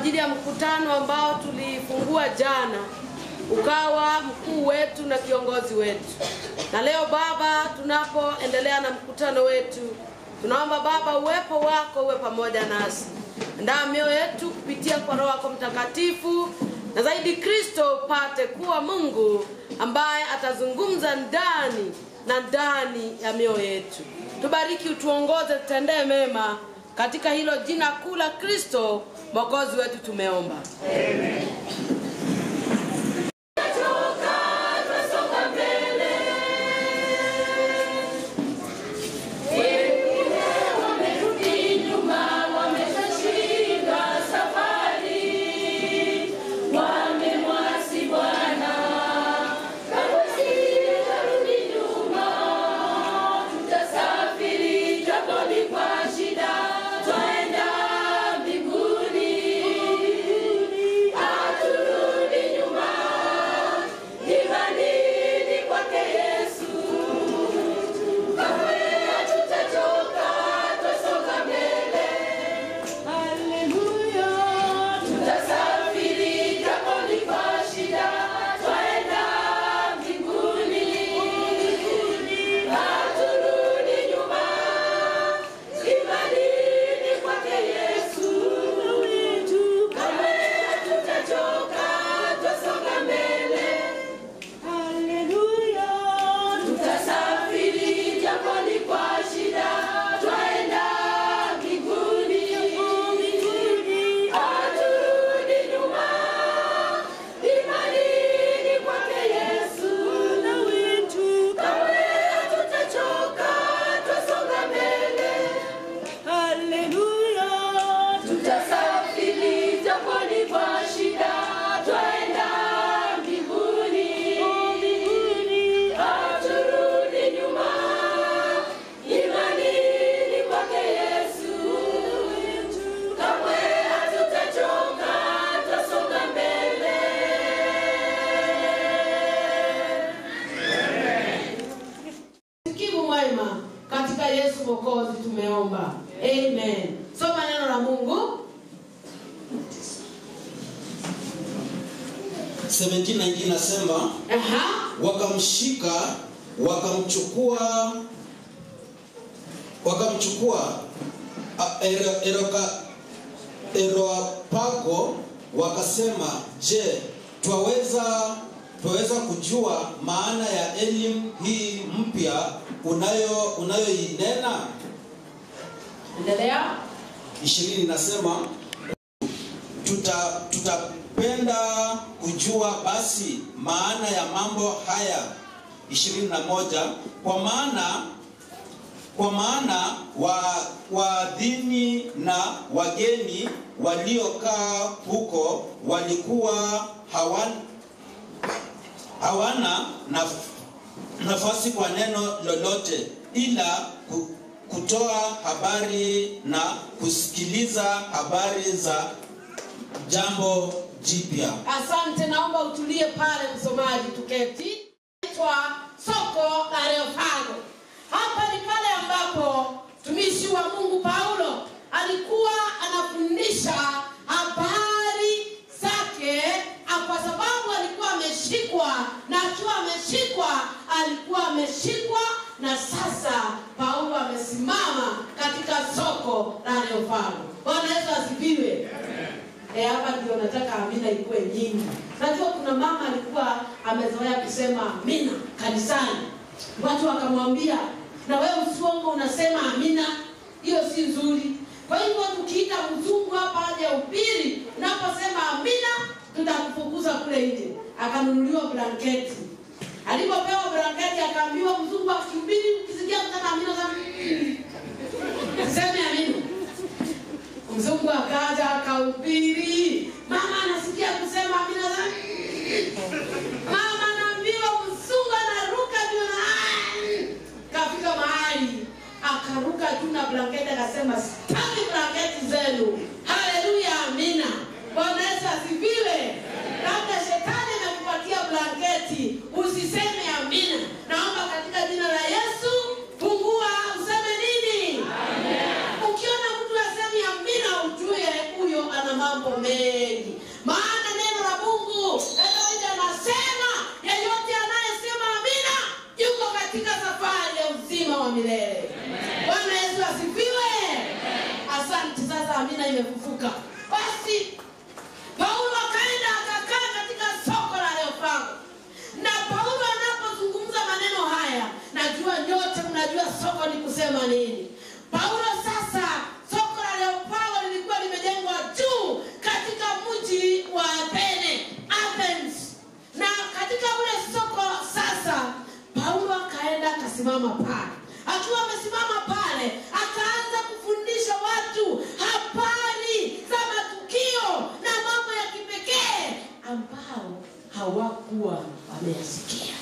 ajili ya mkutano ambao tulifungua jana, ukawa mkuu wetu na kiongozi wetu. Na leo Baba, tunapoendelea na mkutano wetu, tunaomba Baba uwepo wako uwe pamoja nasi. Andaa mioyo yetu kupitia kwa Roho yako Mtakatifu, na zaidi Kristo upate kuwa Mungu ambaye atazungumza ndani na ndani ya mioyo yetu. Tubariki, utuongoze, tutendee mema. Katika hilo jina kuu la Kristo Mwokozi wetu tumeomba. Amen. Katika Yesu Mwokozi tumeomba. Amen. Soma neno la Mungu. 17:19 nasema, wakamshika, wakamchukua Areopago, wakasema, je, twaweza kujua maana ya elimu hii mpya unayoinena? Endelea. 20 nasema, tutapenda kujua basi maana ya mambo haya. 21, kwa maana waadhini na wageni waliokaa huko walikuwa hawana nafasi kwa neno lolote ila kutoa habari na kusikiliza habari za jambo jipya. Asante, naomba utulie pale msomaji, tuketi. Kwa soko la Areopago. Hapa ni pale ambapo tumishi wa Mungu Paulo alikuwa anafundisha habari zake, kwa sababu alikuwa ameshikwa, na akiwa ameshikwa alikuwa ameshikwa, na sasa Paulo amesimama katika soko la Areopago. Bwana Yesu asifiwe. Hapa ndio nataka amina ikuwe nyingi. Najua kuna mama alikuwa amezoea kusema amina kanisani. Watu wakamwambia, na wewe usiombe unasema amina, hiyo si nzuri. Kwa hivyo tukiita mzungu hapa aje upili, unaposema amina tutakufukuza kule nje. Akanunuliwa blanketi. Alipopewa blanketi akaambiwa mzungu akihubiri ukisikia kusema amina sema amina. Mzungu akaja akahubiri. Mama anasikia kusema amina sana. Mama anaambiwa mzungu anaruka juu na kafika mahali akaruka juu na blanketi akasema sitaki blanketi zenu. Haleluya, amina. Bwana Yesu asifiwe. Labda shetani amekupatia blanketi, usiseme amina. Naomba katika jina la Yesu fungua useme nini? Amen. Ukiona mtu asemi amina ujue huyo ana mambo mengi. tena imefufuka. Basi Paulo akaenda akakaa katika soko la Areopago. Na Paulo anapozungumza maneno haya, najua nyote mnajua soko ni kusema nini. Paulo sasa, soko la Areopago lilikuwa limejengwa juu katika mji wa Athens. Na katika ule soko sasa, Paulo akaenda akasimama pale. Akiwa amesimama pale, akaanza kufundisha watu habari za matukio na mambo ya kipekee ambao hawakuwa wameyasikia.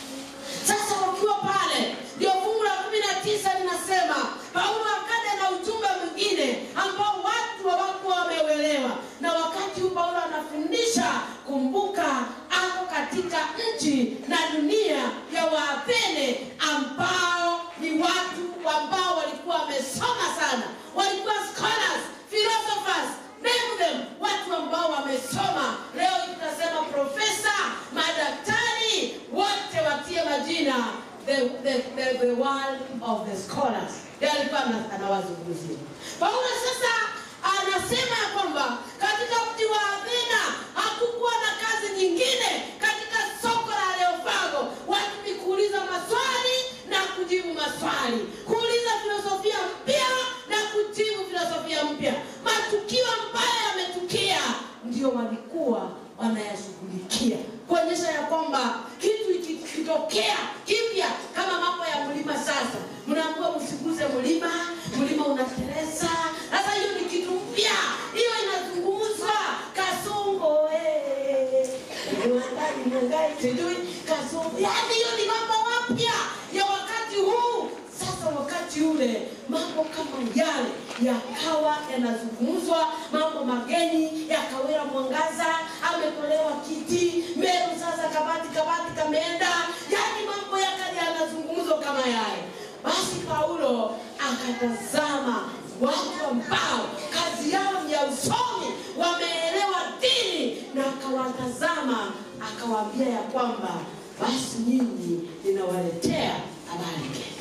Sasa wakiwa pale, ndio fungu la 19 linasema Paulo akaja na ujumbe mwingine ambao watu hawakuwa wameuelewa. Na wakati Paulo anafundisha, kumbuka ako katika nchi na dunia ya Waathene ambao ni watu ambao walikuwa wamesoma sana. Walikuwa scholars, philosophers, name them, watu ambao wamesoma. Leo tutasema profesa, madaktari, wote watie majina the world of the scholars. Yeye alikuwa anawazungumzia. Paulo sasa anasema kwamba katika mji wa Athena hakukuwa na kazi nyingine katika soko la Areopago. Watu ni kuuliza maswali na kujibu maswali, kuuliza filosofia mpya na kujibu filosofia mpya. Matukio ambayo yametukia ndio walikuwa wanayashughulikia, kuonyesha ya kwamba kitu ikitokea kipya kama mambo ya mlima. Sasa mnaambiwa msiguze mlima, mlima unatereza. Sasa hiyo ni kitu mpya, hiyo inazungumzwa. Kasongo mwangai sijui kasongo, yani hiyo ni mambo mapya ya wakati huu. Sasa wakati ule mambo kama yale yakawa yanazungumzwa, mambo mageni yakawera mwangaza, ametolewa kiti Meru, sasa kabati kameenda, yani mambo yakaja yanazungumzwa kama yale. Basi Paulo akatazama watu ambao kazi yao ni ya usomi, wameelewa dini, na akawatazama akawaambia ya kwamba basi nyinyi ninawaletea habari njema.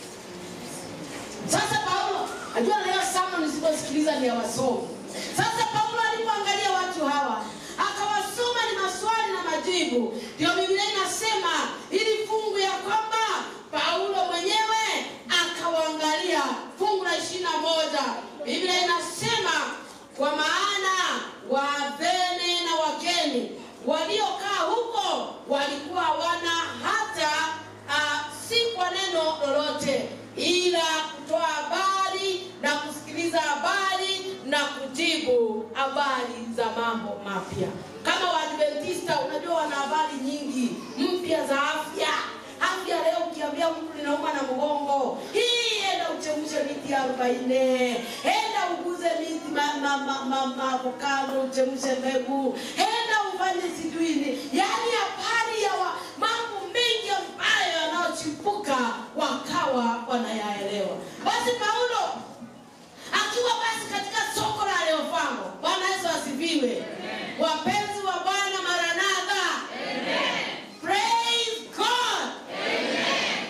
Sasa Paulo, najua leo sana nisiposikiliza ni ya wasomi. Sasa Paulo alipoangalia watu hawa, akawasoma ni maswali na majibu. Ndio Biblia inasema ili fungu ya kwamba Paulo mwenyewe akawaangalia. Fungu la 21 Biblia inasema kwa maana Waathene na wageni waliokaa huko walikuwa hawana hata si kwa neno lolote ila kutoa habari na kusikiliza habari na kujibu habari za mambo mapya. Kama Waadventista unajua wana habari nyingi mpya za afya. Afya leo ukiambia mtu linauma na mgongo, enda uchemshe miti 40, enda uguze miti avocado uchemshe mbegu, enda ufanye siduini. Yani habari ya mambo mengi ambayo yanayochipuka wakawa wanayaelewa. Basi Paulo akiwa basi katika soko la Areopago, Bwana Yesu asifiwe. Wapenzi wa Bwana, Maranatha. Amen. Praise God. Amen.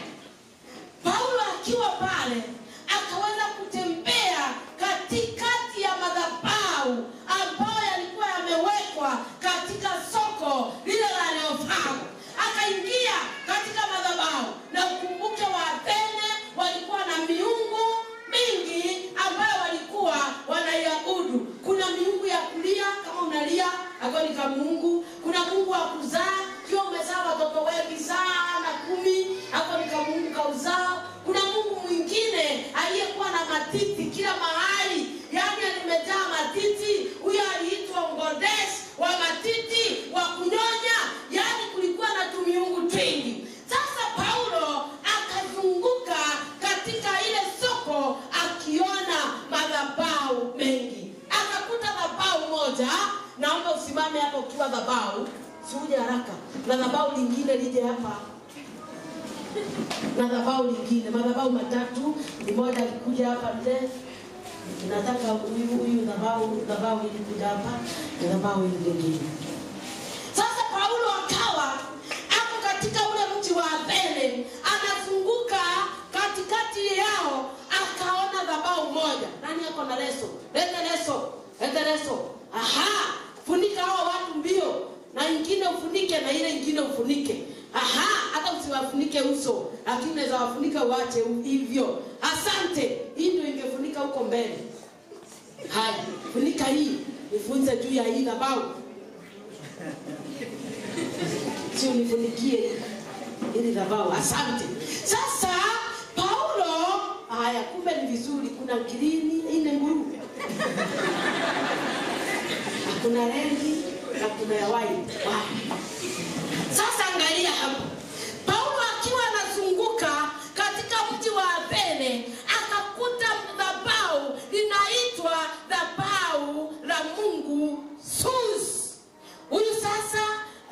Paulo akiwa pale akaweza kutembea katikati ya madhabahu ambayo yalikuwa yamewekwa katika soko lile la Areopago. Akaingia katika madhabahu, na ukumbuke Waathene walikuwa na miungu mingi ambayo walikuwa wanaiabudu. Kuna miungu ya kulia, kama unalia hapo ni kama Mungu. Kuna Mungu wa kuzaa, kio umezaa watoto wengi sana 10, hapo ni kama Mungu kauzao. Kuna Mungu mwingine aliyekuwa na matiti kila mahali, yani alimejaa matiti. Huyo aliitwa Ngodesh wa matiti, wa kunyonya, yani kulikuwa na miungu twingi. Sasa Paulo akazunguka katika ile soko akiona madhabahu mengi. Akakuta madhabahu moja, naomba usimame hapo ukiwa madhabahu, sije haraka. Madhabahu lingine lije hapa. Madhabahu lingine, madhabahu matatu, ni moja alikuja hapa mbele. Nataka huyu madhabahu ilikuja hapa, madhabahu lingine. Sasa Paulo akawa hapo katika ule mji wa Athene, anazunguka katikati yao, akaona madhabahu moja. Nani yako na leso. Leta leso. Aha, funika hao watu mbio. Na ingine ufunike na ile ingine ufunike. Aha, hata usiwafunike uso, lakini unaweza wafunika uache hivyo. Asante. Hii ndio ingefunika huko mbele. Haya, funika hii. Nifunze juu ya hii madhabahu. Sio nifunikie ili madhabahu. Asante. Sasa Paulo, haya kumbe ni vizuri, kuna kilini ine nguruwe. Kuna rangi na kuna ya white. Sasa angalia hapa. Paulo akiwa anazunguka katika mji wa Athene, akakuta madhabahu linaitwa madhabahu la Mungu Zeus. Huyu sasa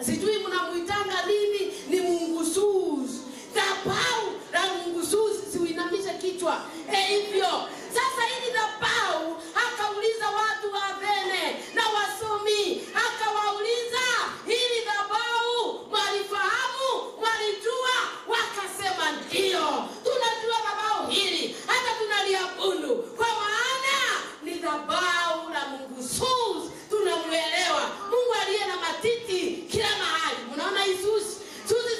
sijui mnamuitanga nini, ni Mungu Zeus. Madhabahu la Mungu Zeus, siuinamisha kichwa. Hivyo sasa hili madhabahu akauliza watu wa Athene na wasomi, akawauliza hili madhabahu mwalifahamu, mwalijua? Wakasema ndio, tunajua madhabahu hili, hata tunaliabudu, kwa maana ni madhabahu la Mungu Zeus. Tunamuelewa Mungu aliye na matiti kila mahali. Mnaona Yesus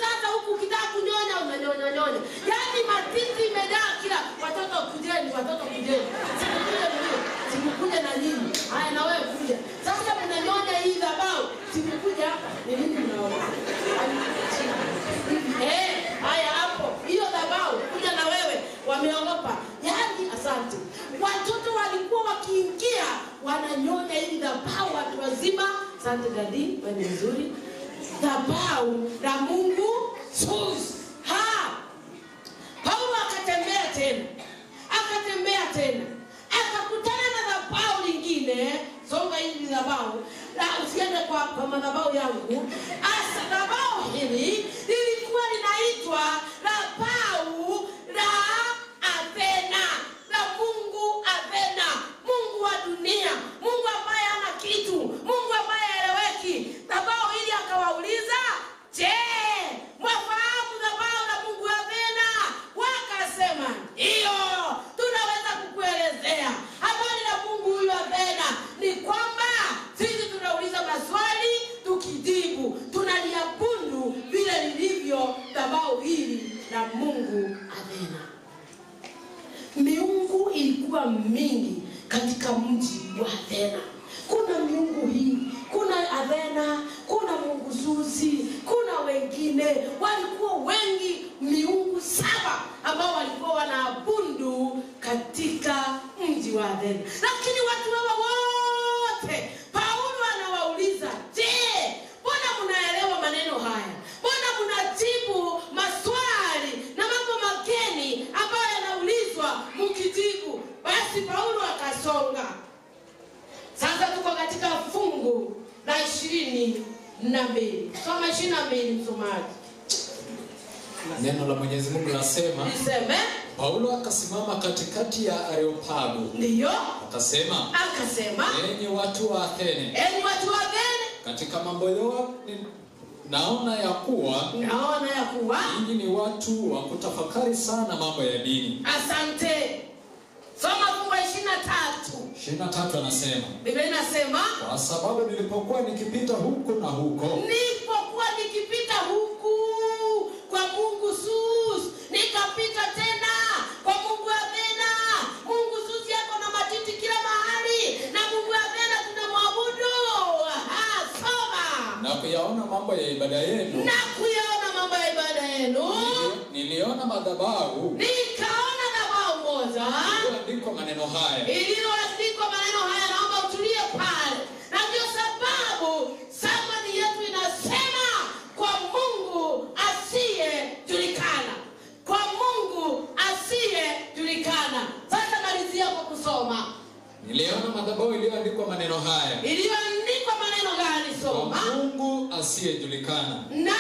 sasa huku ukitaka kunyonya unanyonya. Yaani matiti imejaa kila. Watoto kujeni. Sikuje na nini? Haya na wewe kuja. Sasa mnanyonya hii madhabahu. Sikuja hapa. Ni nini mnaona? Haya hapo. Hiyo madhabahu kuja na wewe. Wameogopa. Yaani asante. Watoto walikuwa wakiingia wananyonya hii madhabahu watu wazima. Asante dadi, wewe ni nzuri. Madhabahu la Mungu Zeus. Paulo akatembea tena. Akakutana na madhabahu lingine. Songa hili madhabahu. Na usiende kwa madhabahu yangu. Madhabahu hili lilikuwa linaitwa madhabahu la Athena. La Mungu Athena. Mungu wa dunia. Mungu ambaye hana kitu. Mungu ambaye haeleweki. Madhabahu hili akawauliza, je, mwafahamu madhabahu la Mungu Athena? Wakasema, iyo, tunaweza kukuelezea. Habari la Mungu huyu Athena ni kwamba sisi tunauliza maswali tukijibu. Tunaliabudu vile lilivyo madhabahu hili la Mungu Athena. Miungu ilikuwa mingi katika mji wa Athena. Kuna miungu hii, kuna Athena, kuna Mungu Zeus, kuna wengine. Walikuwa wengi, miungu 7 ambao walikuwa wanaabudu katika mji wa Athena. Lakini watu hawa wote Paulo anawauliza, je, mbona mnaelewa maneno haya? Mbona mnajibu maswali na mambo mageni ambayo yanaulizwa mkijibu? Basi Paulo akasonga. Sasa tuko katika fungu la 22. Soma 22 msomaji. Neno la Mwenyezi Mungu linasema, Niseme, Paulo akasimama katikati ya Areopago. Ndio. Akasema, enyi watu wa Athene, katika mambo yote naona ya kuwa ninyi ni watu wa kutafakari sana mambo ya dini. Asante. Soma fungu 23 anasema, Biblia inasema, kwa sababu nilipokuwa nikipita huku na huko kwa Mungu Zeus, nikapita tena kwa Mungu Athena. Mungu Zeus yako na matiti kila mahali, na Mungu Athena tunamwabudu. Soma. Na kuyaona mambo ya ibada yenu. Niliona madhabahu. Nikaona madhabahu moja. Iliyoandikwa maneno haya. Naomba utulie pale. Na ndio sababu samani yetu inasema kwa Mungu asiyejulikana. Sasa malizia kwa kusoma. Niliona madhabahu iliyoandikwa maneno haya. Iliyoandikwa maneno gani? Soma. Kwa Mungu asiyejulikana. Na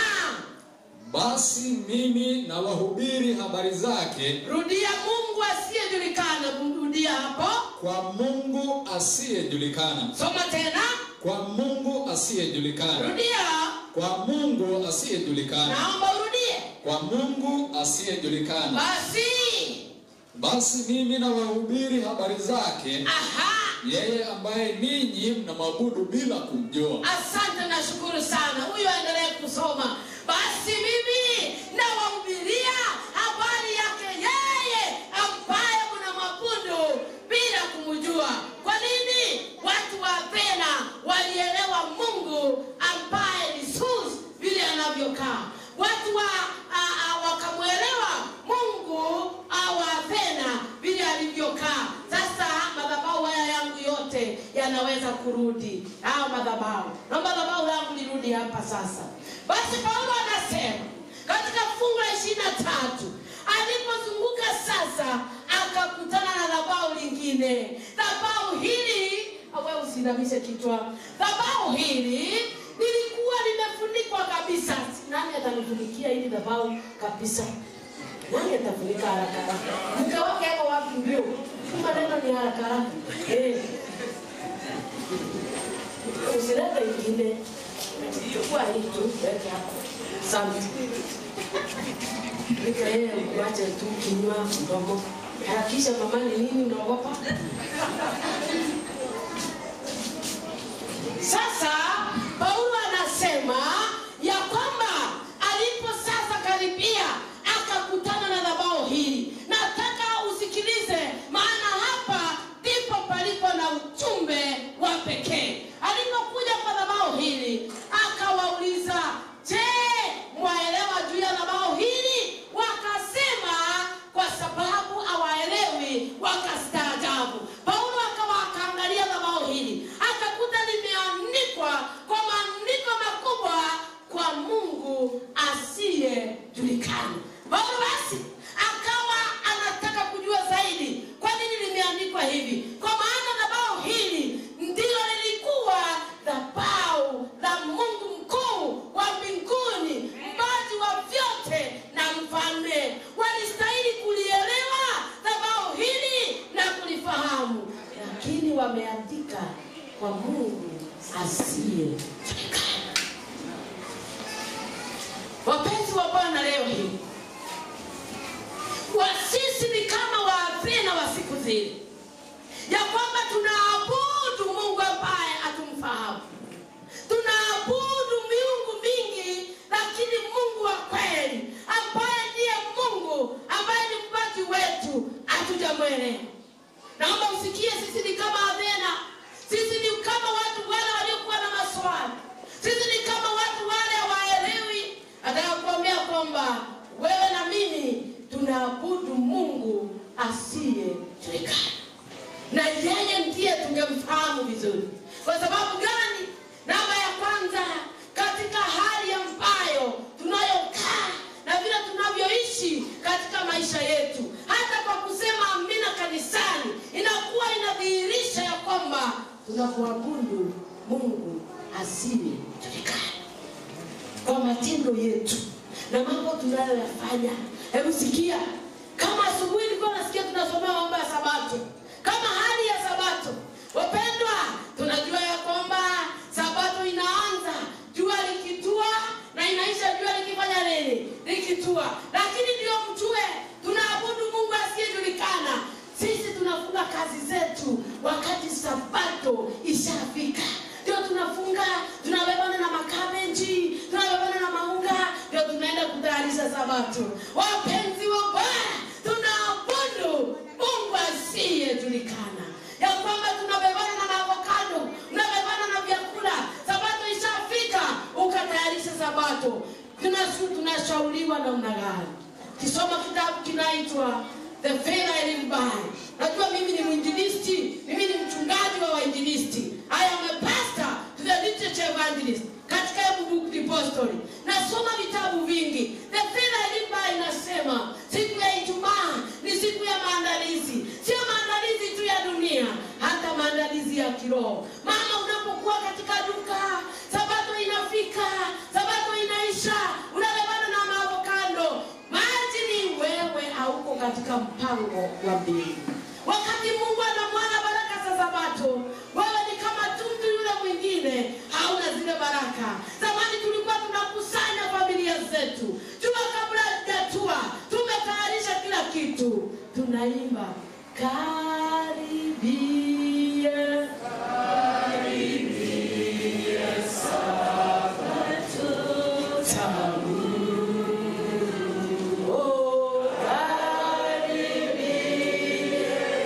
basi mimi na wahubiri habari zake. Rudia, Mungu asiyejulikana. Rudia hapo. Kwa Mungu asiyejulikana. Soma tena. Kwa Mungu asiyejulikana. Rudia. Kwa Mungu asiyejulikana. Naomba urudie. Kwa Mungu asiyejulikana. basi mimi nawahubiri habari zake. Yeye ambaye ninyi mnamwabudu bila kumjua. Asante na shukuru sana. Huyo aendelee kusoma. Basi mimi nawahubiria habari yake yeye ambaye mnamwabudu bila kumjua. Kwa nini? Watu wa Athena walielewa Mungu ambaye ni Sus vile anavyokaa. Watu wakamuelewa Mungu wa Athena vile alivyokaa. Sasa madhabahu haya yangu yote yanaweza kurudi. Madhabahu. Na madhabahu yangu nirudi hapa sasa. Basi Paulo anasema katika fungu la 23, alipozunguka sasa akakutana na dhabahu lingine. Dhabahu hili, wewe usinamishe kichwa. Dhabahu hili lilikuwa limefunikwa kabisa. Nani atanifunikia hili dhabahu kabisa? Nani atafunika haraka? Mke wake hapo wapi mbio? Maneno ni haraka. Usilete ingine. Chukua hii tu, weke hapo. Asante. Nika yeye mwache tu kinywa mdomo. Harakisha mama, ni nini unaogopa? Sasa Paulo anasema ya kwamba alipo sasa karibia akakutana na dhabahu hili. Nataka usikilize, maana hapa ndipo palipo na ujumbe wa pekee. Alipokuja kwa dhabahu hili akawauliza, je, mwaelewa juu ya dhabahu hili? Wakasema kwa sababu hawaelewi wakastaajabu. Paulo akaangalia dhabahu hili akakuta limeandikwa kwa maandiko makubwa, kwa Mungu asiyejulikana. Paulo basi akawa anataka kujua zaidi kwa nini limeandikwa hivi. Kwa maana dhabahu hili ndilo lilikuwa dhabahu la Mungu mkuu wa mbinguni, mpaji wa vyote na mfalme. Walistahili kulielewa dhabahu hili na kulifahamu, lakini wameandika kwa Mungu asiyejulikana. Wapenzi wa Bwana, leo hii sisi ni kama Waathena wa siku zile, ya kwamba tunaabudu Mungu ambaye hatumfahamu. Tunaabudu miungu mingi, lakini Mungu wa kweli ambaye ndiye Mungu ambaye ni mpaji wetu hatujamwelewa. Naomba usikie, sisi ni kama Athena. Sisi ni kama watu wale waliokuwa na maswali. Sisi ni kama watu wale hawaelewi. Nataka kuambia kwamba wewe na mimi tunaabudu Mungu asiyejulikana, na yeye ndiye tungemfahamu vizuri. Kwa sababu gani? Namba ya kwanza, katika hali ambayo tunayokaa na vile tunavyoishi katika maisha yetu, hata kwa kusema amina kanisani, inakuwa inadhihirisha ya kwamba tunaabudu Mungu asiyejulikana kwa matendo yetu na mambo tunayoyafanya. Hebu sikia, kama asubuhi nilikuwa nasikia tunasomea mambo ya Sabato, kama hali ya Sabato. Wapendwa, tunajua ya kwamba Sabato inaanza jua likitua na inaisha jua likifanya nini? Likitua. Lakini ndio mjue tunaabudu Mungu asiyejulikana. Sisi tunafunga kazi zetu wakati Sabato ishafika. Ndio tunafunga, tunabebana na makabeji, tunabebana na maunga, ndio tunaenda kutayarisha Sabato. Wapenzi wa Bwana, tunaabudu Mungu asiyejulikana. Ya kwamba tunabebana na avocado, tunabebana na vyakula. Sabato ishafika, ukatayarisha Sabato. Tunashauriwa namna gani? Kisoma kitabu kinaitwa The Faith I Live By. Najua mimi ni mwinjilisti, mimi ni mchungaji wa wainjilisti. I am a pastor to the literature evangelist. Katika book depository nasoma vitabu vingi. The Faith I Live By inasema siku ya Ijumaa ni siku ya maandalizi. Sio maandalizi tu ya dunia, hata maandalizi ya kiroho. Mama, unapokuwa katika duka, Sabato inafika, Sabato inaisha, unabebana na avocado. Majini wewe hauko katika mpango wa mbingu. Wakati Mungu anamwaga baraka za Sabato, wewe ni kama mtu yule mwingine, hauna zile baraka. Zamani tulikuwa tunakusanya familia zetu, jua kabla hajatua, tumetayarisha kila kitu, tunaimba karibia, karibia Sabato tamu. Oh, karibia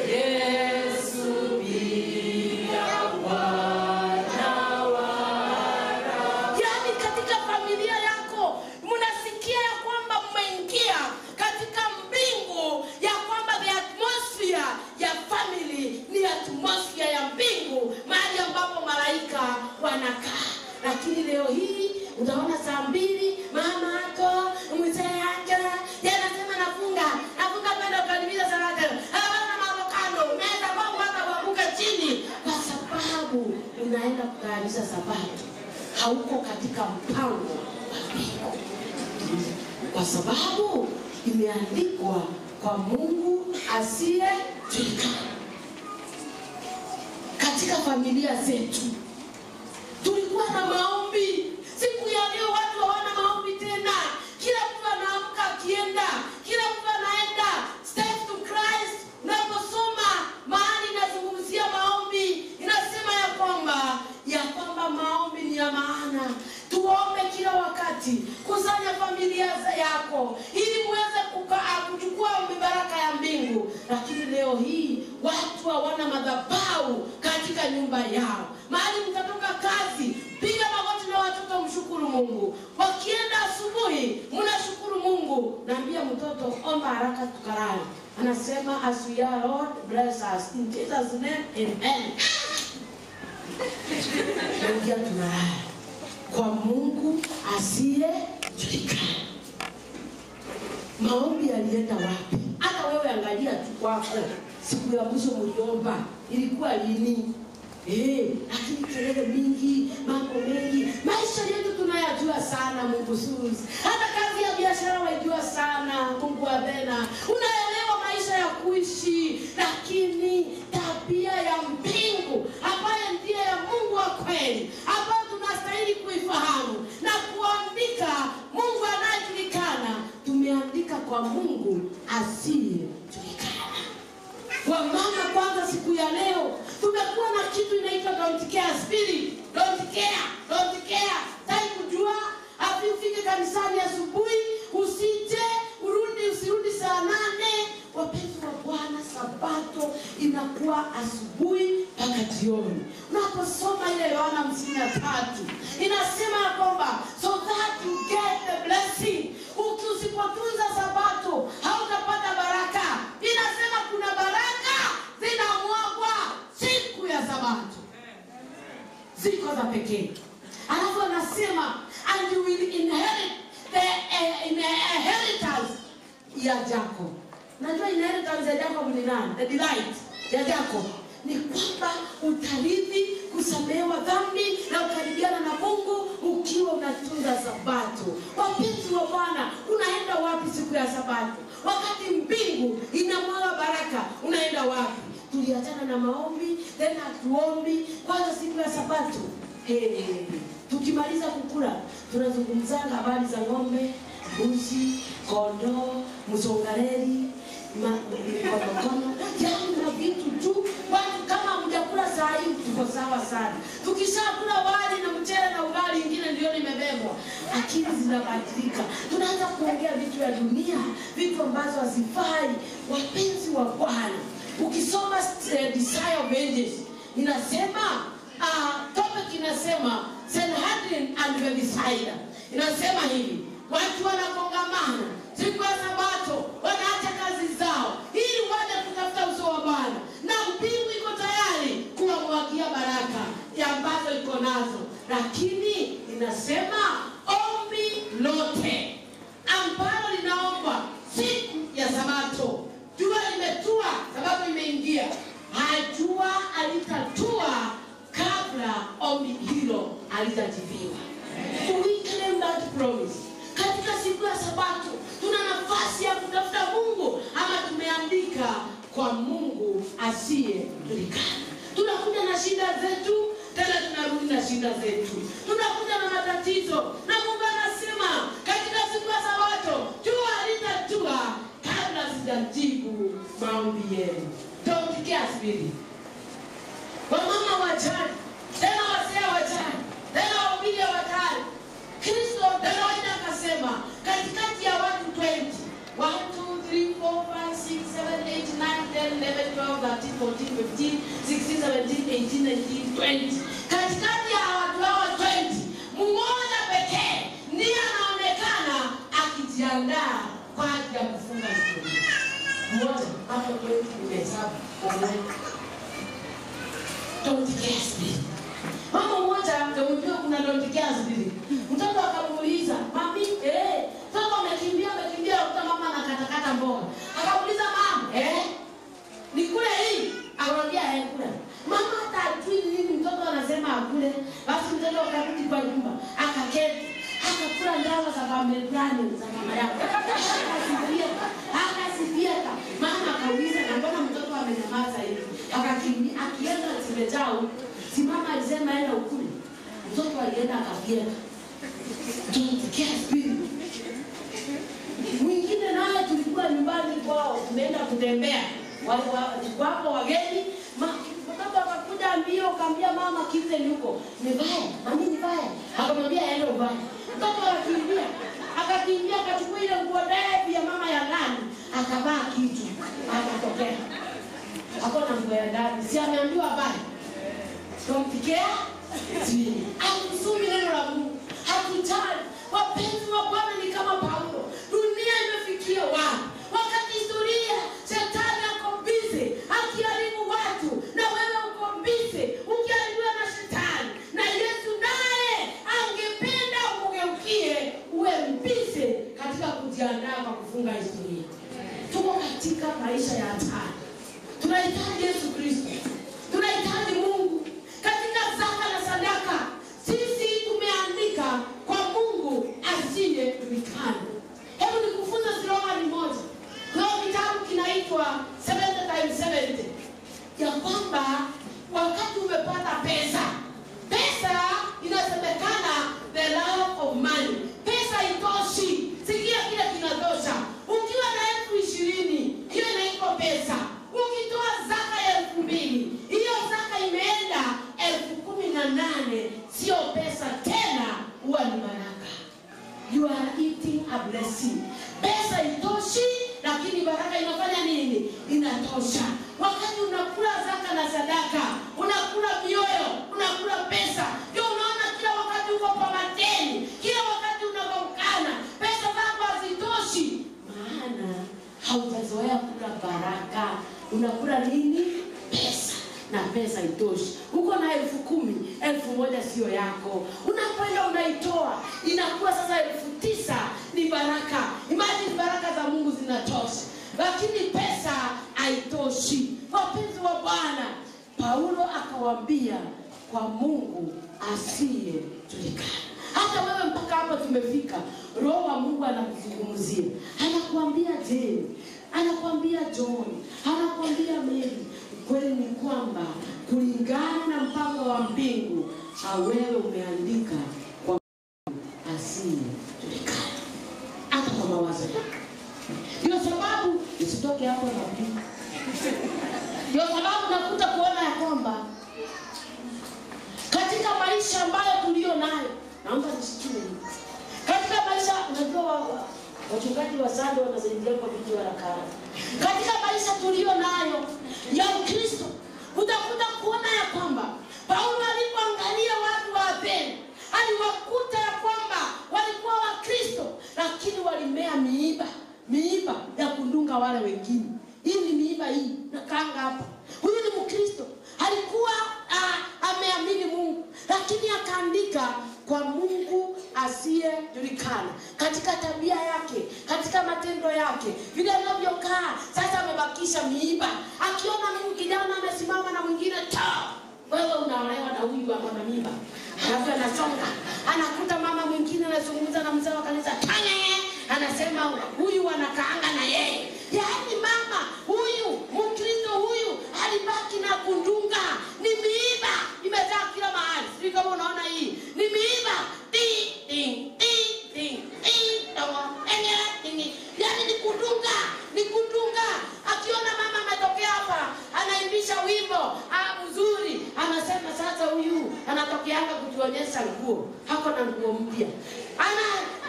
Yesu bila wana wara. Yani katika familia yako mnasikia ya kwamba mmeingia katika mbingu, ya kwamba the atmosphere ya family ni atmosphere ya mbingu, mahali ambapo malaika wanakaa. Lakini leo hii utaona saa 2 mama yako mzee yake yanasema nafunga kwenda kukaribia salata, hawana mambo kando, meza kwangu hata kuanguka chini, kwa sababu unaenda kukaribisha Sabato. Hauko katika mpango wa mbingu, kwa sababu imeandikwa kwa Mungu asiyejulikana. Katika familia zetu tulikuwa na maombi. Siku ya leo watu hawana maombi tena. Kila mtu anaamka akienda, kila mtu anaenda step to Christ. Unaposoma mahali inazungumzia maombi, inasema ya kwamba maombi ni ya maana. Tuombe kila wakati. Kusanya familia yako ili muweze kuchukua baraka ya mbingu. Lakini leo hii watu hawana madhabahu katika nyumba yao. Mahali mtatoka kazi, piga magoti na watoto mshukuru Mungu. Wakienda asubuhi, mnashukuru Mungu. Naambia mtoto omba haraka tukarani. Anasema as we are Lord bless us in Jesus name amen. Ndio tunalala kwa Mungu asiyejulikana. Maombi yalienda wapi? Hata wewe angalia tu kwako. Siku ya mwisho mliomba ilikuwa lini? Lakini kelele mingi, mambo mengi. Maisha yetu tunayajua sana Mungu suzi. Hata kazi ya biashara waijua sana Mungu wa Bena. Unaelewa maisha ya kuishi, lakini tabia ya mbingu ambayo ndiye ya Mungu wa kweli, ambayo tunastahili kuifahamu na kuandika Mungu anayejulikana. Tumeandika kwa Mungu asiyejulikana. Kwa mama kwanza siku ya leo tumekuwa na kitu inaitwa don't care spirit. Don't care. Sasa kujua hapo ufike kanisani asubuhi, usirudi saa 8. Wapenzi wa Bwana, Sabato inakuwa asubuhi mpaka jioni. Unaposoma ile Yohana 53 inasema kwamba so that you get the blessing. Usipotunza Sabato hautapata baraka. Inasema kuna baraka zinamwagwa siku ya Sabato, ziko za pekee. Alafu anasema and you will inherit the inheritance ya Jacob. Najua inheritance ya Jacob ni nani? The delight ya Jacob ni kwamba utarithi kusamehewa dhambi na ukaribiana na Mungu ukiwa unatunza Sabato. Wapenzi wa Bwana, unaenda wapi siku ya Sabato? Wakati mbingu inamwaga baraka, unaenda wapi? Tuliachana na maombi, tena tuombi kwanza siku ya Sabato. Tukimaliza kukula tunazungumza habari za ng'ombe, mbuzi, kondoo, msongareli, makono, na vitu tu. Watu kama mjakula saa hii tuko sawa sana. Tukishakula wali na mchele na ugali ingine ndio nimebebwa. Akili zinabadilika. Tunaanza kuongea vitu ya dunia, vitu ambazo hazifai. Wapenzi wa Bwana, ukisoma Desire of Ages inasema topic inasema Sanhedrin and the Desire. Inasema hivi, watu wanakongamana siku ya Sabato, wanaacha kazi zao ili waje kutafuta uso wa Bwana, na mbingu iko tayari kuwamwagia baraka ambazo iko nazo. Lakini inasema ombi lote ambalo linaomba siku ya Sabato, jua limetua, Sabato imeingia, hajua alitatua kabla ombi hilo alijajibiwa. We claim that promise. Katika siku ya Sabato tuna nafasi ya kutafuta Mungu, ama tumeandika kwa Mungu asiyejulikana. Tunakuja na shida zetu, tena tunarudi na shida zetu. Tunakuja na matatizo, na Mungu anasema katika siku ya Sabato jua litatua kabla sijajibu maombi Spirit. Wamama wajane, tena wazee wajane, tena wahubiri wajane. Kristo Daudi akasema katikati ya watu 20, 1, 2, 3, 4, 5, 6, 7, 8, 9, 10, 11, 12, 13, 14, 15, 16, 17, 18, 19, 20. Katikati ya watu hao 20, mmoja pekee ndiye anaonekana akijiandaa kwa ajili ya kufunga historia. Mmoja hapo 20 nimehesabu. Don't care spirit. Mama mmoja ndio kuna don't care spirit. Mtoto akamuuliza, "Mami, mtoto amekimbia kuta mama anakatakata mboga." Akamuuliza mama, "Ni kule hii?" Akamwambia, "Kule." Mama hata ajui nini mtoto anasema akule. Basi mtoto akarudi kwa nyumba, akaketi, akakula ndawa za Mamerani za mama yake. Akasifieka. Mama akauliza, "Na mbona mtoto amenyamaza hivi?" Akakimbia akienda Tibetao, si mama alisema aenda ukule. Mtoto alienda akafieka. Mwingine naye tulikuwa nyumbani kwao, tumeenda kutembea. Wapo wageni, mtoto akakuja mbio akaambia mama kite yuko. Nivae, mami nivae. Akamwambia aende uvae. Mtoto akakimbia akachukua ile nguo ndefu ya mama ya ndani, akavaa kitu, akatokea. Hakuna nguo ya ndani, si ameambiwa bali. Tumpikia? Hatusumi neno la Mungu. Hatujali. Wapenzi wa Bwana ni kama Paulo. Dunia imefikia wapi? Wakati historia shetani ako busy akiharibu watu, na wewe uko busy ukiharibiwa na shetani. Na Yesu naye angependa umgeukie uwe busy katika kujiandaa kwa kufunga historia. Tuko katika maisha ya hatari. Tunahitaji Yesu Kristo. Tunahitaji Mungu. Katika zaka na sadaka, sisi tumeandika kwa Mungu asiyejulikana. Hebu nikufunze slogan moja. Kwa kitabu kinaitwa 70 times 70. Ya kwamba wakati umepata pesa inasemekana the love of money. Pesa itoshi. Sikia kile kinatosha. Ukiwa na 20,000, hiyo inaitwa pesa. Ukitoa zaka ya 2,000, hiyo zaka imeenda 18,000, sio pesa tena, huwa ni baraka. You are eating a blessing. Pesa itoshi, lakini baraka inafanya nini? Inatosha. Wakati unakula zaka na sadaka, unakula mioyo, unakula pesa. Ndio unaona kila wakati uko kwa madeni, kila wakati unagongana, pesa zako hazitoshi. Maana haujazoea kula baraka. Unakula nini? Pesa. Na pesa itoshi. Uko na 10,000, 1,000 sio yako. Unakwenda unaitoa, inakuwa sasa 9,000 ni baraka. Imagine baraka za Mungu zinatosha, lakini pesa haitoshi. Wapenzi wa Bwana, Paulo akawaambia kwa Mungu asiyejulikana. Hata wewe mpaka hapa tumefika, Roho wa Mungu anakuzungumzia. Anakuambia je, anakuambia John, anakuambia Mary. Kweli ni kwamba kulingana na mpango wa mbingu, wewe umeandika kwa asiyejulikana. Hata kwa mawazo yako. Ndio sababu usitoke hapo na mbingu. Ndio sababu nakuta kuona ya kwamba katika maisha ambayo tulio nayo, naomba nisikie. Katika maisha, unajua wachungaji wa Sunday wanasaidia kwa vitu haraka. Katika maisha tulio nayo ya Ukristo, utakuta kuona ya kwamba Paulo alipoangalia watu wa Athene, aliwakuta ya kwamba walikuwa Wakristo, lakini walimea miiba ya kundunga wale wengine. Hii ni miiba hii, nakanga hapa. Huyu ni Mkristo, alikuwa ameamini Mungu, lakini akaandika kwa Mungu asiyejulikana. Katika tabia yake, katika matendo yake, vile anavyokaa, sasa amebakisha miiba. Akiona Mungu kijana amesimama na mwingine wewe unaolewa na huyu hapa na miiba. Alafu anasonga, anakuta mama mwingine anazungumza na mzee wa kanisa, anasema huyu anakaanga na yeye. Yaani mama huyu, Mkristo huyu alibaki na kundunga. Ni miiba imejaa kila mahali. Sisi kama unaona hii, ni miiba. Yaani ni kundunga. Akiona mama ametokea hapa, anaimbisha wimbo. anatokeanga kutuonyesha nguo. Hako na nguo mpya.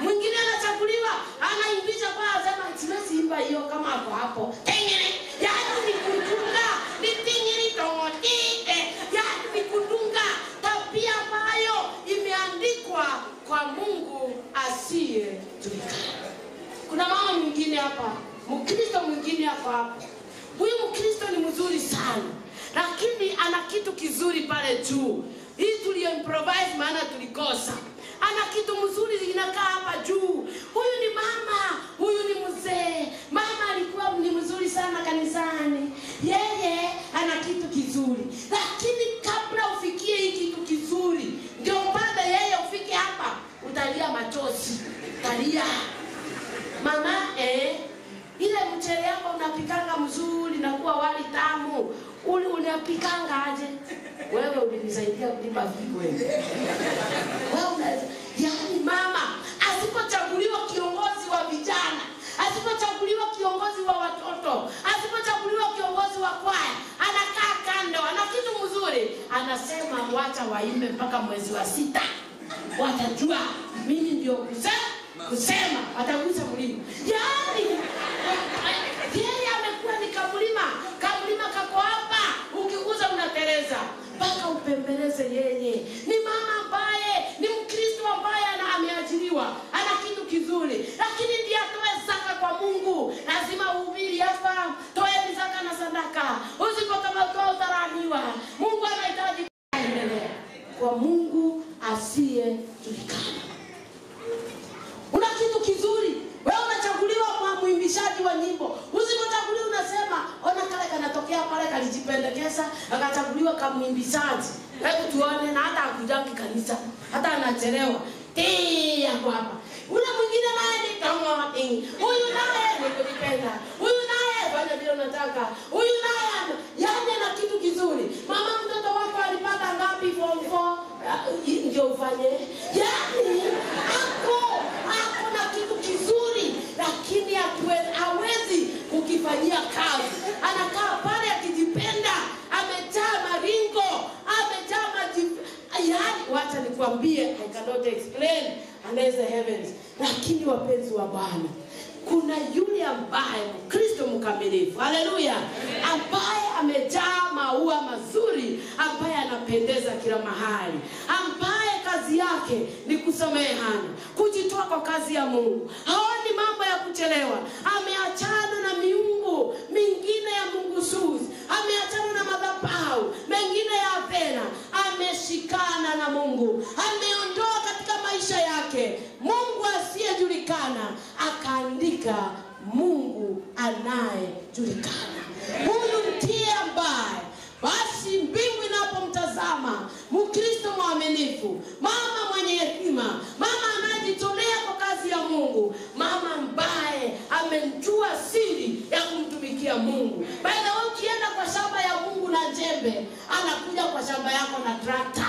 Mwingine anachaguliwa, anaimbisha kwa asema siwezi imba hiyo kama hapo hapo. Tengene, yaani ni kudunga, ni tingiri tongotite, yaani ni kudunga tabia ambayo imeandikwa kwa Mungu asiyejulikana. Kuna mama mwingine hapa, Mkristo mwingine hapa. Huyu Mkristo ni mzuri sana, lakini ana kitu kizuri pale juu. Hii tuliimprovise maana tulikosa. Ana kitu mzuri inakaa hapa juu. Huyu ni mama, huyu ni mzee. Mama alikuwa ni mzuri sana kanisani. Yeye ana kitu kizuri. Lakini kabla ufikie hii kitu kizuri, ndio baada yeye ufike hapa, utalia machozi. Utalia. Mama, ile mchele yako unapikanga mzuri na kuwa wali tamu. Uli unapikanga aje? Wewe ulinisaidia kulipa vigo wewe. Yaani mama asipochaguliwa kiongozi wa vijana, asipochaguliwa kiongozi wa watoto, asipochaguliwa kiongozi wa kwaya, anakaa kando, ana kitu mzuri, anasema wacha waimbe mpaka mwezi wa 6. Watajua mimi ndio kusema watagusa mlima. Yaani yeye amekuwa ni kamlima kako hapa, ukiguza unatereza mpaka upembeleze yeye. Ni mama ambaye ni Mkristo ambaye ameajiriwa, ana kitu kizuri, lakini ndiye atoe zaka kwa Mungu. Lazima uhubiri hapa, toeni zaka na sadaka. Usipotoa utaraniwa. Mungu anahitaji kuendelea kwa Mungu asiyejulikana. Una kitu kizuri, wewe unachaguliwa kwa muimbishaji wa nyimbo. Usipochaguliwa unasema ona kale kanatokea pale kalijipendekeza, akachaguliwa kama muimbishaji. Hebu tuone, na hata akujangi kanisa, hata anachelewa. Hapo hapa. Ule mwingine naye ni kama huyu naye ni kujipenda. Huyu naye fanya vile unataka. Huyu naye yani ana kitu kizuri. Mama, mtoto wako alipata ngapi form 4? Ndio ufanye. Yani ako na kitu kizuri, lakini hawezi kukifanyia kazi. Anakaa pale akijipenda, amejaa maringo, amejaa yani wacha nikwambie, I cannot explain unless the heavens. Lakini wapenzi wa Bwana, kuna yule ambaye Kristo mkamilifu, haleluya, ambaye amejaa maua mazuri, ambaye anapendeza kila mahali, ambaye kazi yake ni kusamehana, kujitoa kwa kazi ya Mungu. Haoni mambo ya kuchelewa. Ameachana na miungu mingine ya Mungu suzi, ameachana na madhabahu mengine ya Athena, ameshikana na Mungu, ameondoa katika maisha yake Mungu asiyejulikana, akaandika Mungu anayejulikana. Huyu ndiye ambaye basi mbingu inapomtazama Mkristo mwaminifu, mama mwenye hekima, mama anajitolea kwa kazi ya Mungu, mama ambaye amejua siri ya kumtumikia Mungu. Baada ukienda kwa shamba ya Mungu na jembe, anakuja kwa shamba yako na trakta.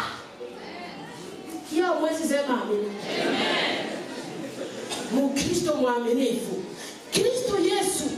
Hiyo mwezi sema amina. Amen. Mkristo mwaminifu. Kristo Yesu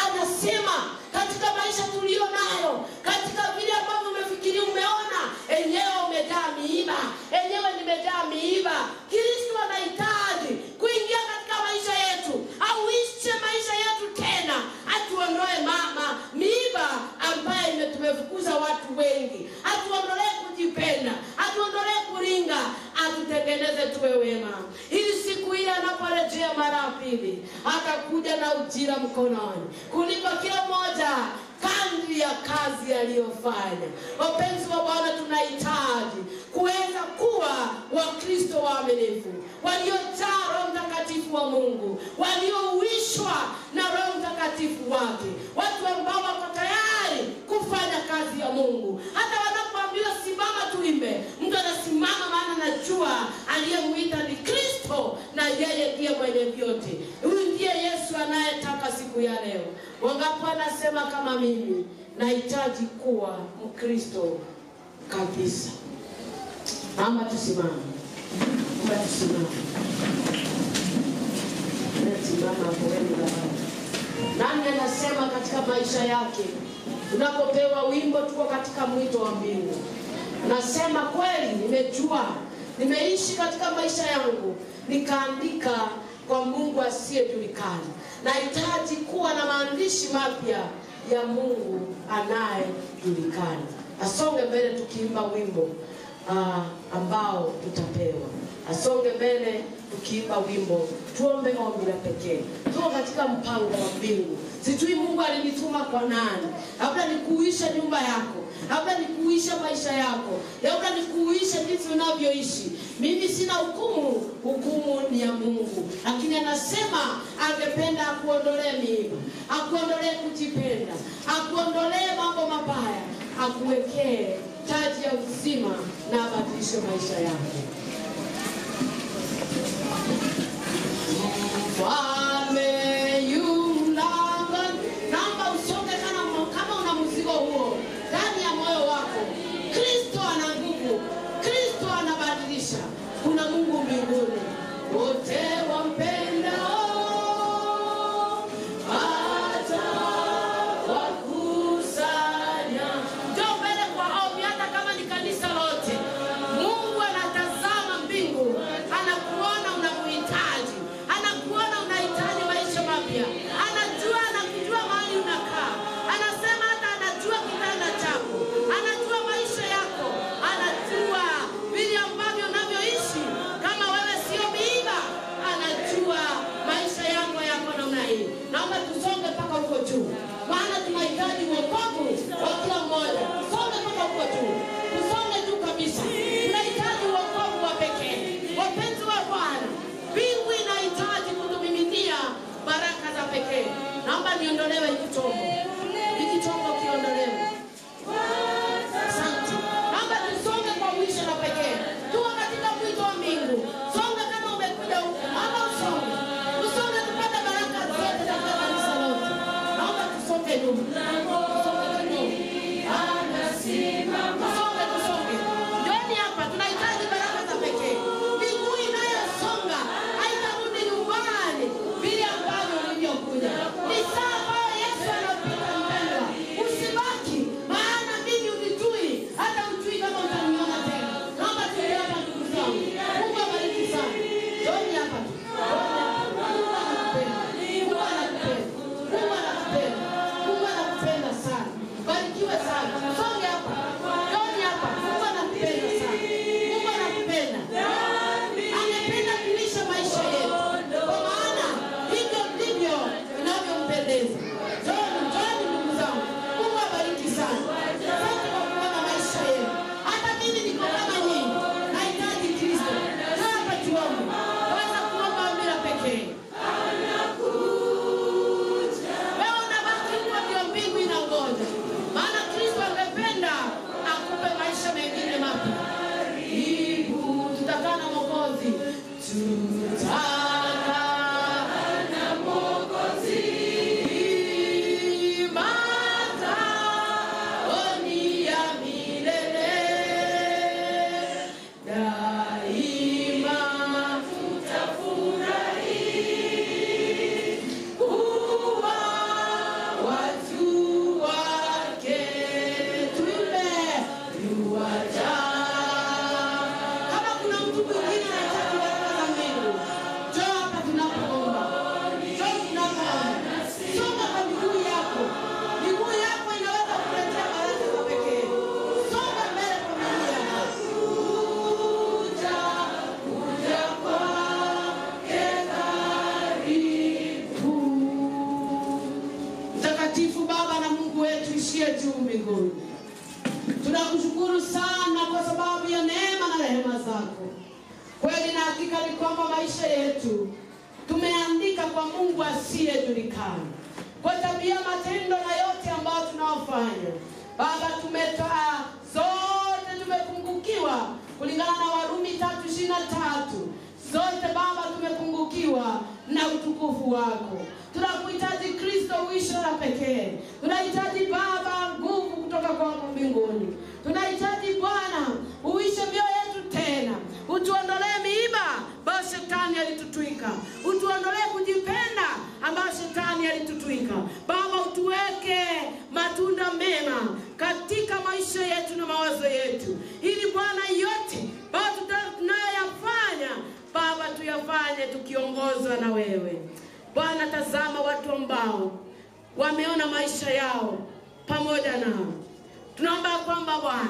anasema katika maisha tulio nayo, katika vile ambavyo umefikiri umeona, enyewe umejaa miiba, enyewe nimejaa miiba. Kristo anahitaji kuingia katika maisha yetu, auishe maisha yetu tena, atuondoe mama miiba ambaye tumefukuza watu wengi, atuondolee kujipenda, atuondolee kuringa, atutengeneze tuwe wema. Ili siku ile anaporejea mara pili, atakuja na ujira mkononi, kulipa kila mmoja kadri ya kazi aliyofanya. Wapenzi wa Bwana, tunahitaji kuweza kuwa Wakristo waaminifu, waliojaa Roho Mtakatifu wa Mungu, waliouishwa na Roho Mtakatifu wake, watu ambao wako tayari kufanya kazi ya Mungu. Hata wanapoambiwa simama tuimbe, mtu anasimama maana anajua aliyemuita ni Kristo na yeye ndiye mwenye vyote. Huyu ndiye Yesu anayetaka siku ya leo. Wangapi anasema kama mimi nahitaji kuwa Mkristo kabisa? Mama tusimame. Mama tusimame. Tusimama kwa wema. Nani anasema katika maisha yake, tunapopewa wimbo tuko katika mwito wa mbingu. Nasema kweli, nimejua, nimeishi katika maisha yangu, nikaandika kwa Mungu asiyejulikana. Nahitaji kuwa na maandishi mapya ya Mungu anayejulikana. Asonge mbele tukiimba wimbo ambao tutapewa. Asonge mbele tukiimba wimbo. Tuombe ombi la pekee. Tuko katika mpango wa mbingu. Sijui Mungu alinituma kwa nani. Labda ni kuisha nyumba yako, labda ni kuisha maisha yako, labda ni kuisha jinsi unavyoishi. Mimi sina hukumu, hukumu ni ya Mungu. Lakini anasema angependa akuondolee miiba, akuondolee kujipenda, akuondolee mambo mabaya, akuwekee taji ya uzima na abadilishe maisha yako. Mfalme yu mlangoni. Naomba usonge kama una mzigo huo ndani ya moyo wako. Kristo ana nguvu, Kristo anabadilisha. Kuna Mungu mbinguni, wote wampendao hata wakusanya. Njoo mbele kwa ombi, hata kama ni kanisa lote. Mungu anatazama mbingu, anakuona unamuhitaji, anakuona unahitaji maisha mapya. Anakujua mahali unakaa. Anasema hata anajua kitanda chako, anajua maisha yako, anajua vile ambavyo unavyoishi. Kama wewe sio miiba, anajua maisha yako namna hii. Naomba tusonge mpaka huko juu, maana tunahitaji wokovu wa kila mmoja. Tusonge mpaka huko juu, tusonge juu kabisa. Tunahitaji wokovu wa pekee. Wapenzi wa Bwana, mbingu inahitaji kutumiminia baraka za pekee. Naomba niondolewe hiki chombo kiondolewe. Asante. Naomba tusonge kwa mwisho na pekee. Tuko katika mwito wa mbingu. Songa kama umekuja huku, ama usonge. Usonge tupate baraka zote za kanisa lote. Naomba tusonge nyuma. Tusonge nyuma. Tusonge. Njoni hapa, tunahitaji baraka za pekee. Miguu inayosonga haitarudi nyumbani vile ambavyo ulivyokuja. Ni saa ambayo Yesu anapita mpendwa. Usibaki, maana mimi unijui, hata ujui kama utaniona tena. Naomba tuende hapa ndugu zangu. Mungu abariki sana. Njoni hapa. Mungu anakupenda. Mungu anakupenda. Mungu anakupenda. Mungu anakupenda sana. Barikiwe sana. Songe hapa. Njoni hapa. Mungu anakupenda sana. Mungu anakupenda. Anapenda kuishi maisha yetu, kwa maana hivyo ndivyo inavyompendeza. Njoni ndugu zangu. Mungu abariki sana. Asante kwa kuona maisha yetu. Hata mimi niko kama nyinyi, nahitaji Kristo. Njoo hapa tuombe. Waweza kuomba ombi la pekee. Wewe unabaki huko, ndio mbingu inangoja. Maana Kristo angependa akupe maisha mengine mapya. Tutakaa na Mwokozi. Tutakaa na Mwokozi. Mataoni ya milele. Daima tutafurahi kuwa watu wake. Tuimbe yuwaja. Kama kuna mtu mwingine anahitaji baraka za mbingu, njoo hapa tunapoomba. Njoo tunapoomba. Songa kwa miguu yako. Miguu yako inaweza kuletea baraka za pekee. Songa mbele kwa miguu yako. Kuja kwake karibu. Mtakatifu Baba na Mungu wetu ishie juu mbinguni, tunakushukuru sana kwa sababu ya neema na rehema zako. Kweli na hakika ni kwamba maisha yetu tumeandika kwa Mungu asiyejulikana. Kwa tabia, matendo na yote ambayo tunayofanya, Baba, zote tumepungukiwa kulingana na Warumi 3:23. Zote Baba tumepungukiwa na utukufu wako. Tunakuhitaji Kristo uishi na pekee. Tunahitaji Baba nguvu kutoka kwako mbinguni. Tunahitaji Bwana uishe mioyo yetu tena. Utuondolee miiba ambayo shetani alitutwika. Utuondolee kujipenda ambayo shetani alitutwika. Baba, utuweke matunda mema katika maisha yetu na mawazo yetu, ili ambao wameona maisha yao pamoja nao. Tunaomba kwamba Bwana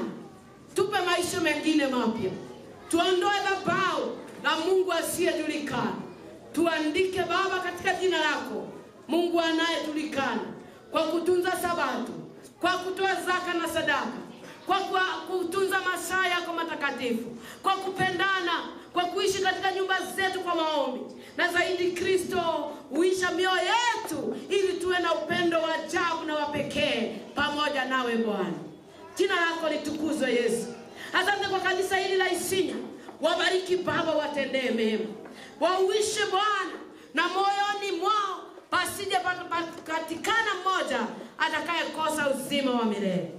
tupe maisha mengine mapya. Tuondoe dhabau la Mungu asiyejulikana. Tuandike Baba katika jina lako Mungu anayejulikana, kwa kutunza Sabato, kwa kutoa zaka na sadaka, kwa kutunza masaa yako matakatifu, kwa kupendana, kwa kuishi katika nyumba zetu kwa maombi, na zaidi Kristo uisha mioyo yetu ili tuwe na upendo wa ajabu na wa pekee pamoja nawe Bwana. Jina lako litukuzwe Yesu. Asante kwa kanisa hili la Isinya. Wabariki Baba, watendee mema. Wauishe Bwana na moyoni mwao pasije patikana mmoja atakayekosa uzima wa milele.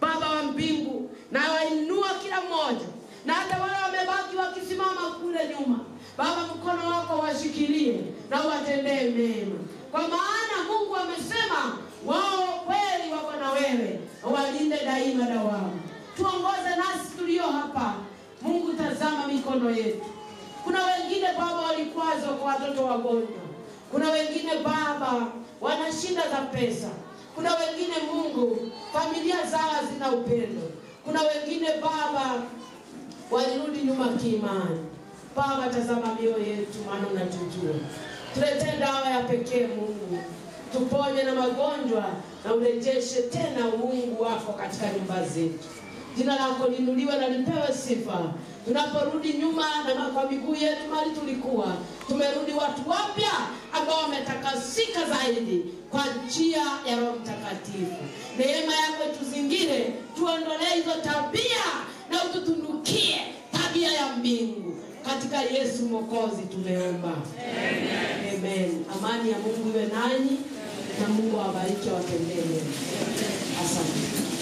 Baba wa mbingu, na wainua kila mmoja, na hata wale wamebaki wakisimama kule nyuma, Baba mkono wako washikilie na watendee mema. Kwa maana Mungu amesema wao kweli wako na wewe, walinde daima dawamu. Tuongoze nasi tulio hapa. Mungu, tazama mikono yetu. Kuna wengine Baba walikwazwa kwa watoto wagonjwa. Kuna wengine Baba wana shida za pesa. Kuna wengine Mungu familia zao zina upendo. Kuna wengine Baba walirudi nyuma kiimani. Baba tazama mioyo yetu, maana unatujua. Tuletee dawa ya pekee Mungu. Tuponye na magonjwa na urejeshe tena Mungu wako katika nyumba zetu. Jina lako linuliwe na lipewe sifa. Tunaporudi nyuma na kwa miguu yetu mahali tulikuwa, tumerudi watu wapya ambao wametakasika zaidi kwa njia ya Roho Mtakatifu. Neema yako ituzingire, tuondolee hizo tabia na ututunukie tabia ya mbingu. Katika Yesu Mwokozi tumeomba. Amen. Amen. Amani ya Mungu iwe nanyi, na Mungu awabariki, awatendee mema. Asante.